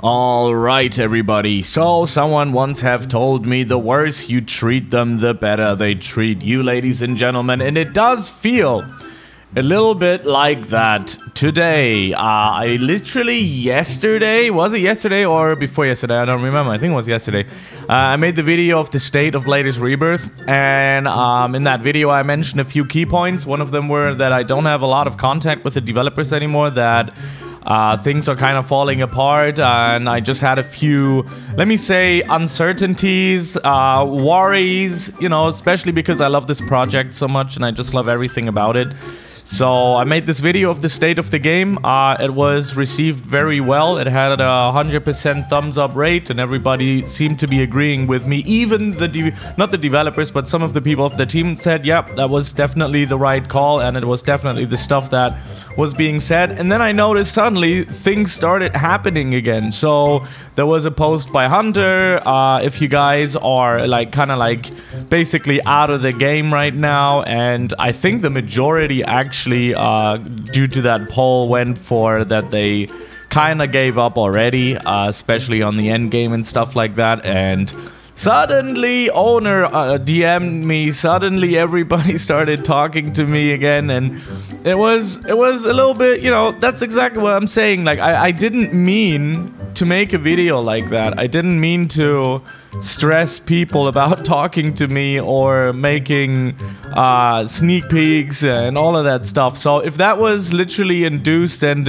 Alright everybody, so someone once have told me the worse you treat them, the better they treat you, ladies and gentlemen, and it does feel a little bit like that today. I literally yesterday, was it yesterday or before yesterday? I don't remember, I think it was yesterday. I made the video of the state of Bladers Rebirth, and in that video I mentioned a few key points. One of them were that I don't have a lot of contact with the developers anymore, that things are kind of falling apart, and I just had a few, let me say, uncertainties, worries, you know, especially because I love this project so much and I just love everything about it. So I made this video of the state of the game. It was received very well. It had a 100% thumbs up rate, and everybody seemed to be agreeing with me. Even not the developers, but some of the people of the team said, yep, that was definitely the right call, and it was definitely the stuff that was being said. And then I noticed suddenly things started happening again. So there was a post by Hunter. If you guys are like kind of like basically out of the game right now, and I think the majority actually due to that poll went for that they kind of gave up already, especially on the end game and stuff like that. And suddenly owner DM'd me, suddenly everybody started talking to me again, and it was a little bit, you know, that's exactly what I'm saying. Like I didn't mean to make a video like that. I didn't mean to stress people about talking to me or making sneak peeks and all of that stuff. So if that was literally induced and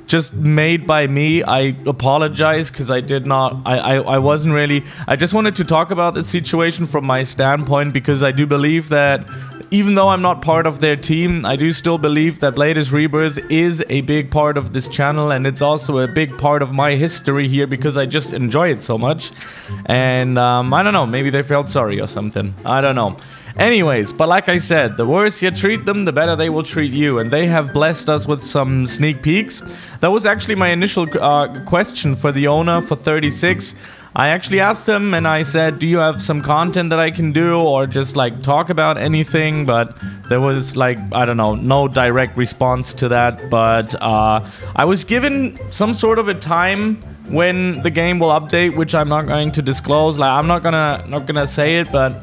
just made by me, I apologize, because I did not, I wasn't really, I just wanted to talk about the situation from my standpoint, because I do believe that even though I'm not part of their team, I do still believe that Bladers Rebirth is a big part of this channel, and it's also a big part of my history here, because I just enjoy it so much. And I don't know, maybe they felt sorry or something, I don't know. Anyways, but like I said, the worse you treat them, the better they will treat you, and they have blessed us with some sneak peeks. That was actually my initial question for the owner for 36. I actually asked him and I said, do you have some content that I can do, or just like talk about anything? But there was like, I don't know, no direct response to that. But I was given some sort of a time when the game will update, which I'm not going to disclose. Like, I'm not gonna say it, but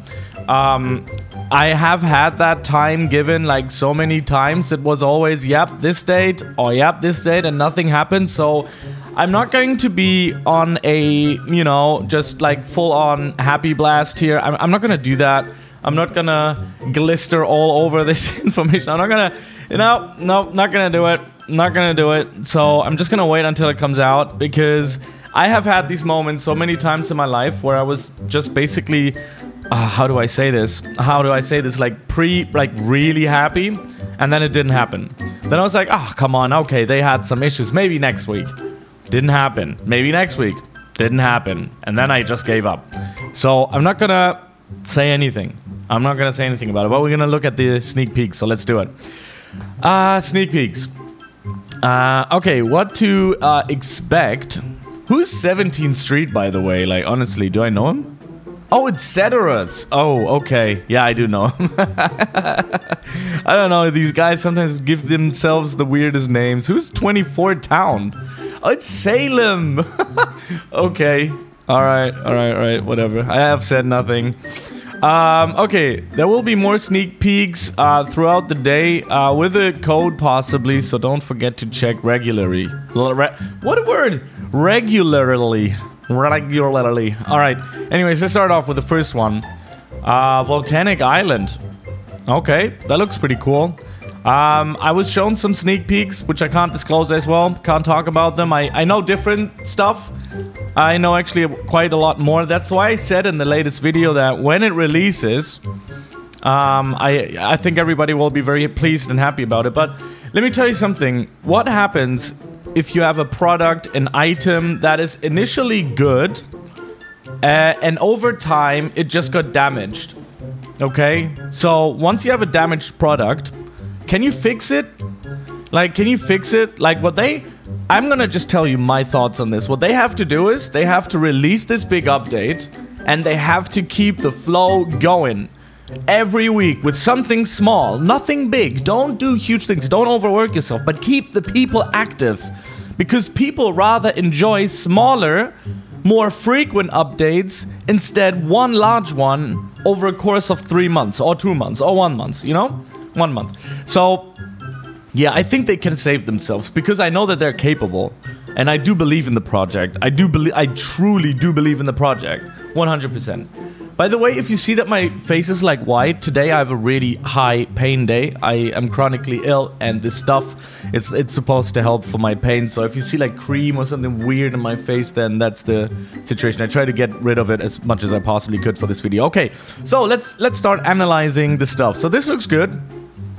I have had that time given like so many times. It was always, yep, this date, or yep, this date, and nothing happened. So I'm not going to be on a, you know, just like full-on happy blast here. I'm not gonna do that. I'm not gonna glister all over this information. I'm not gonna, you know, no, not gonna do it. Not gonna do it. So I'm just gonna wait until it comes out, because I have had these moments so many times in my life where I was just basically, how do I say this? Like really happy, and then it didn't happen. Then I was like, oh, come on, okay, they had some issues. Maybe next week. Didn't happen. Maybe next week. Didn't happen. And then I just gave up. So I'm not gonna say anything. I'm not gonna say anything about it, but we're gonna look at the sneak peeks, so let's do it. Sneak peeks. Okay, what to expect. Who's 17th Street, by the way? Like, honestly, do I know him? Oh, it's Ceteris. Oh, okay. Yeah, I do know him. I don't know. These guys sometimes give themselves the weirdest names. Who's 24th Town? Oh, it's Salem. Okay. Alright. Whatever. I have said nothing. Okay. There will be more sneak peeks throughout the day with a code possibly, so don't forget to check regularly. What a word! Regularly. Alright, anyways, let's start off with the first one. Volcanic Island. Okay, that looks pretty cool. I was shown some sneak peeks, which I can't disclose as well. Can't talk about them. I know different stuff. I know actually quite a lot more. That's why I said in the latest video that when it releases, I think everybody will be very pleased and happy about it. But let me tell you something. What happens if you have a product, an item that is initially good, and over time it just got damaged? Okay, so once you have a damaged product, can you fix it? Like, can you fix it? Like, I'm gonna just tell you my thoughts on this. What they have to do is they have to release this big update, and they have to keep the flow going every week with something small, nothing big. Don't do huge things, don't overwork yourself, but keep the people active. because people rather enjoy smaller, more frequent updates instead one large one over a course of 3 months or 2 months or 1 month, you know? 1 month. So, yeah, I think they can save themselves because I know that they're capable. And I do believe in the project. I truly do believe in the project. 100%. By the way, if you see that my face is like white, today I have a really high pain day. I am chronically ill and this stuff, it's supposed to help for my pain. So if you see like cream or something weird in my face, then that's the situation. I try to get rid of it as much as I possibly could for this video. Okay, so let's start analyzing the stuff. So this looks good.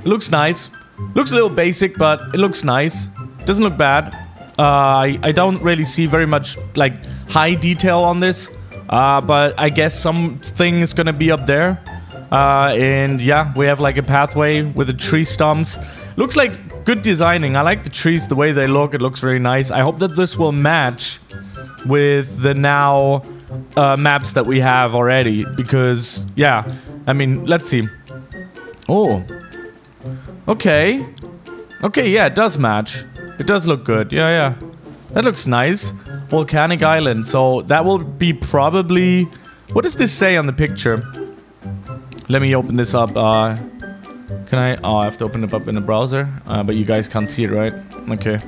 It looks nice. Looks a little basic, but it looks nice. Doesn't look bad. I don't really see very much like high detail on this. But I guess something is gonna be up there. And yeah, we have like a pathway with the tree stumps. Looks like good designing. I like the trees, the way they look. It looks very nice. I hope that this will match with the now maps that we have already. Because, yeah, I mean, let's see. Oh. Okay. Okay, yeah, it does match. It does look good. Yeah, yeah. That looks nice. Volcanic island. So that will be probably... What does this say on the picture? Let me open this up. Can I... Oh, I have to open it up in the browser. But you guys can't see it, right? Okay.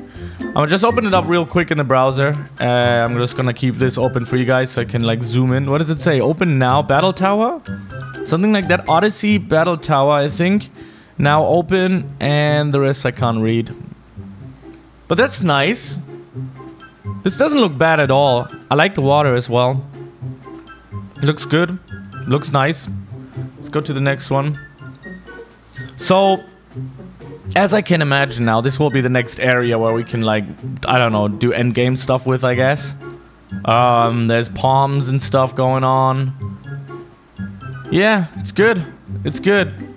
I'll just open it up real quick in the browser. I'm just gonna keep this open for you guys so I can like zoom in. What does it say? Open now. Battle Tower? Something like that. Odyssey Battle Tower, I think. Now open. And the rest I can't read. But that's nice. This doesn't look bad at all. I like the water as well. It looks good. It looks nice. Let's go to the next one. So, as I can imagine now, this will be the next area where we can, like, I don't know, do endgame stuff with, I guess. There's palms and stuff going on. Yeah, it's good. It's good.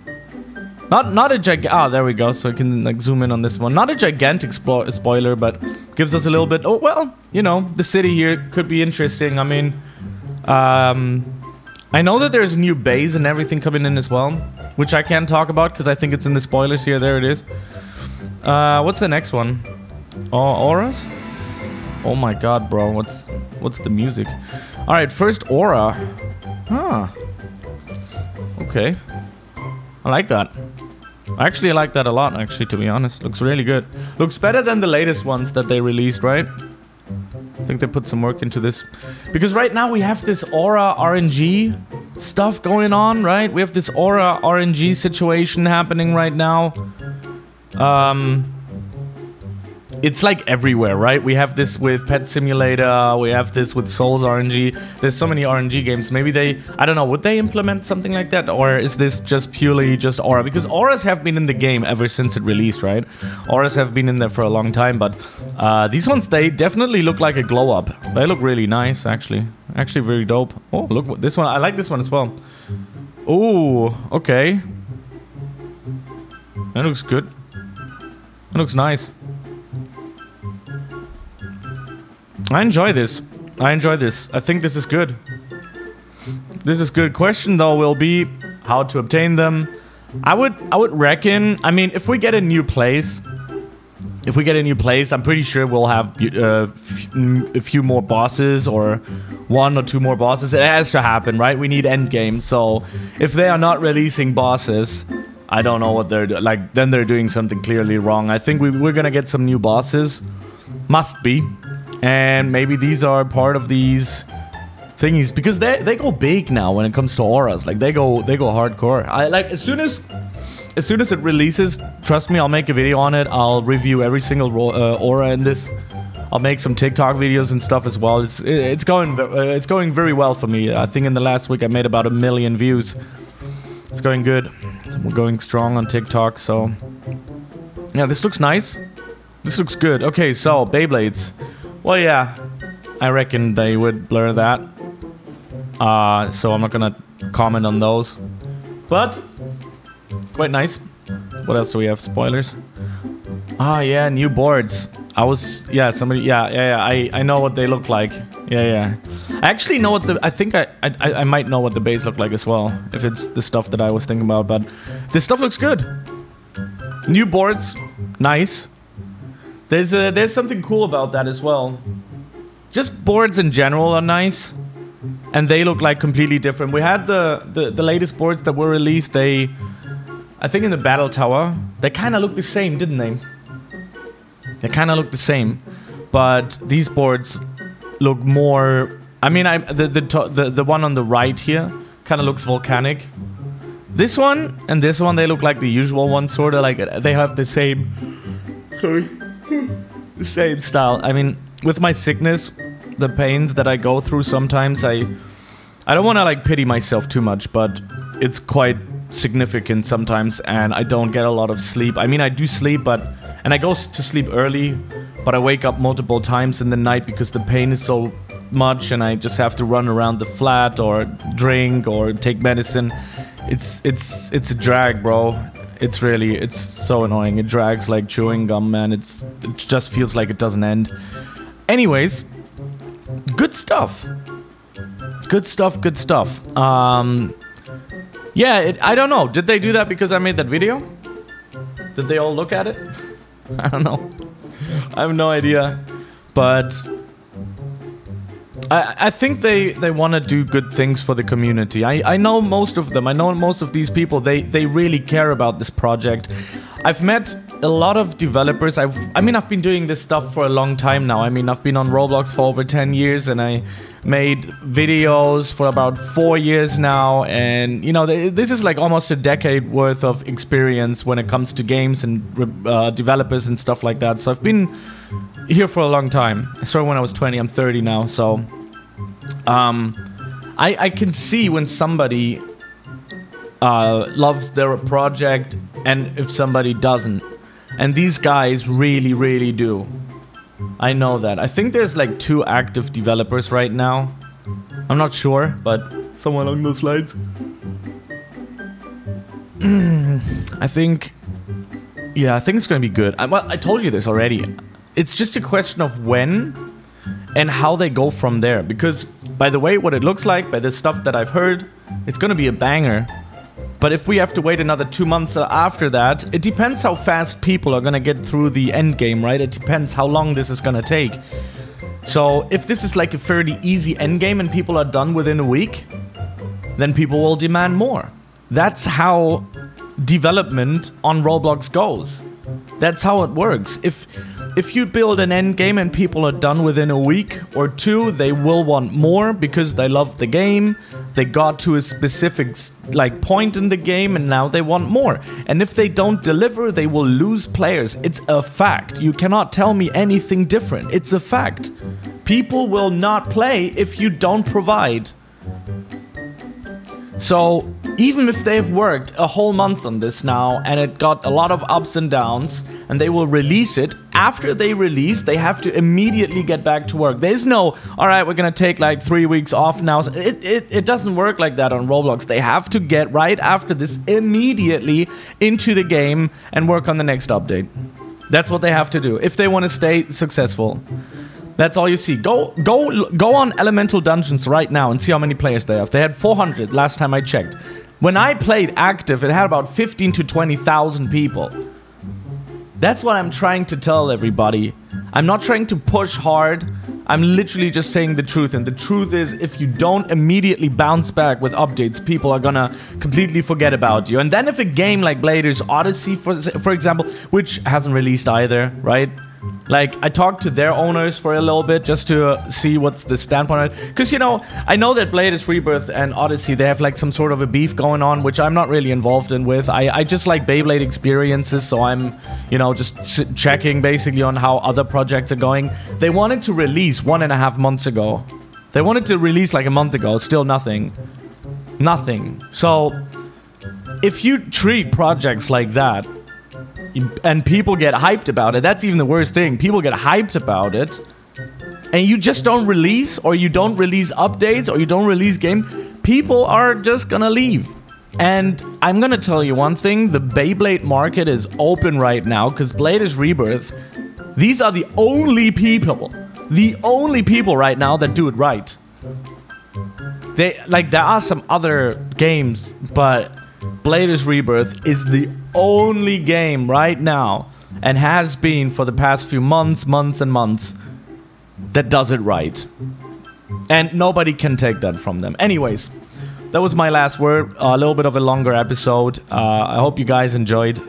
Not a gigantic... Ah, there we go. So I can, like, zoom in on this one. Not a gigantic spoiler, but gives us a little bit... Oh, well, you know, the city here could be interesting. I mean, I know that there's a new base and everything coming in as well, which I can't talk about because I think it's in the spoilers here. There it is. What's the next one? Oh, auras? Oh my god, bro. What's the music? All right, first aura. Huh. Okay. I like that. Actually, I like that a lot, actually, to be honest. Looks really good. Looks better than the latest ones that they released, right? I think they put some work into this. Because right now we have this aura RNG stuff going on, right? We have this aura RNG situation happening right now. It's like everywhere, right? We have this with Pet Simulator, we have this with Souls RNG. There's so many RNG games. Maybe they, I don't know, would they implement something like that? Or is this just purely just Aura? Because Auras have been in the game ever since it released, right? Auras have been in there for a long time, but these ones, they definitely look like a glow up. They look really nice, actually. Actually very dope. Oh, look, this one, I like this one as well. Oh, okay. That looks good. That looks nice. I enjoy this. I enjoy this. I think this is good. This is good. Question though will be how to obtain them. I would reckon, I mean, if we get a new place, I'm pretty sure we'll have a few more bosses or 1 or 2 more bosses. It has to happen, right? We need endgame. So if they are not releasing bosses, I don't know what they're like. Then they're doing something clearly wrong. I think we're gonna get some new bosses. Must be. And maybe these are part of these thingies because they go big now when it comes to auras. Like they go hardcore. I like as soon as it releases, trust me, I'll make a video on it. I'll review every single aura in this. I'll make some TikTok videos and stuff as well. It's going very well for me. I think in the last week I made about 1 million views. It's going good. We're going strong on TikTok, so yeah, this looks nice. This looks good. Okay, so Beyblades. Well, yeah, I reckon they would blur that. So I'm not gonna comment on those. But quite nice. What else do we have? Spoilers. Ah, yeah, new boards. I know what they look like. Yeah. I actually know what I think I might know what the base look like as well, if it's the stuff that I was thinking about, but this stuff looks good. New boards, nice. There's something cool about that as well. Just boards in general are nice, and they look like completely different. We had the latest boards that were released. I think in the Battle Tower, they kind of looked the same, didn't they? They kind of look the same, but these boards look more. I mean, the one on the right here kind of looks volcanic. This one and this one, they look like the usual ones, sort of like they have the same. Sorry, the same style. I mean, with my sickness, the pains that I go through sometimes, I don't want to like pity myself too much, but it's quite significant sometimes, and I don't get a lot of sleep. I mean, I do sleep, and I go to sleep early, but I wake up multiple times in the night because the pain is so much, and I just have to run around the flat or drink or take medicine. It's a drag, bro. It's so annoying. It drags like chewing gum, man. It just feels like it doesn't end. Anyways, good stuff. Good stuff, good stuff. Yeah, I don't know. Did they do that because I made that video? Did they all look at it? I don't know. I have no idea. But I think they want to do good things for the community. I know most of them. I know most of these people. They really care about this project. I've met a lot of developers. I mean, I've been doing this stuff for a long time now. I mean, I've been on Roblox for over 10 years, and I made videos for about 4 years now. And, you know, this is like almost a decade worth of experience when it comes to games and developers and stuff like that. So I've been here for a long time. I started when I was 20. I'm 30 now. So I can see when somebody loves their project and if somebody doesn't. And these guys really, really do. I know that. I think there's like 2 active developers right now. I'm not sure, but somewhere along those lines. I think it's gonna be good. Well, I told you this already. It's just a question of when and how they go from there. Because, by the way, what it looks like, by the stuff that I've heard, it's gonna be a banger. But if we have to wait another 2 months after that, it depends how fast people are gonna get through the end game, right? It depends how long this is gonna take. So, if this is like a fairly easy end game and people are done within a week, then people will demand more. That's how development on Roblox goes. That's how it works. If you build an end game and people are done within a week or 2, they will want more because they love the game. They got to a specific like point in the game and now they want more. And if they don't deliver, they will lose players. It's a fact. You cannot tell me anything different. It's a fact. People will not play if you don't provide. So, even if they've worked a whole month on this now, and it got a lot of ups and downs, and they will release it, after they release, they have to immediately get back to work. There's no, alright, we're gonna take like 3 weeks off now. It doesn't work like that on Roblox. They have to get right after this immediately into the game and work on the next update. That's what they have to do, if they want to stay successful. That's all you see. Go on Elemental Dungeons right now and see how many players they have. They had 400 last time I checked. When I played active, it had about 15 to 20,000 people. That's what I'm trying to tell everybody. I'm not trying to push hard. I'm literally just saying the truth. And the truth is, if you don't immediately bounce back with updates, people are gonna completely forget about you. And then if a game like Bladers Odyssey, for example, which hasn't released either, right? Like, I talked to their owners for a little bit just to see what's the standpoint. Because, you know, I know that Bladers Rebirth and Odyssey, they have like some sort of a beef going on, which I'm not really involved in with. I just like Beyblade experiences, so I'm, you know, just checking basically on how other projects are going. They wanted to release 1.5 months ago. They wanted to release like a month ago, still nothing. Nothing. So, if you treat projects like that, and people get hyped about it, that's even the worst thing. People get hyped about it, and you just don't release, or you don't release updates, or you don't release game, people are just gonna leave. And I'm gonna tell you one thing, the Beyblade market is open right now, because Bladers Rebirth, these are the only people right now that do it right. There are some other games, but Bladers Rebirth is the only game right now and has been for the past few months and months, that does it right. And nobody can take that from them. Anyways, that was my last word. A little bit of a longer episode. I hope you guys enjoyed.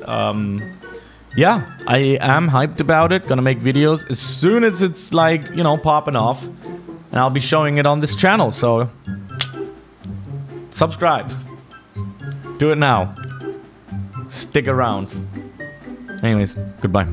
Yeah, I am hyped about it. Gonna make videos as soon as it's like, you know, popping off. And I'll be showing it on this channel, so subscribe. Do it now. Stick around. Anyways, goodbye.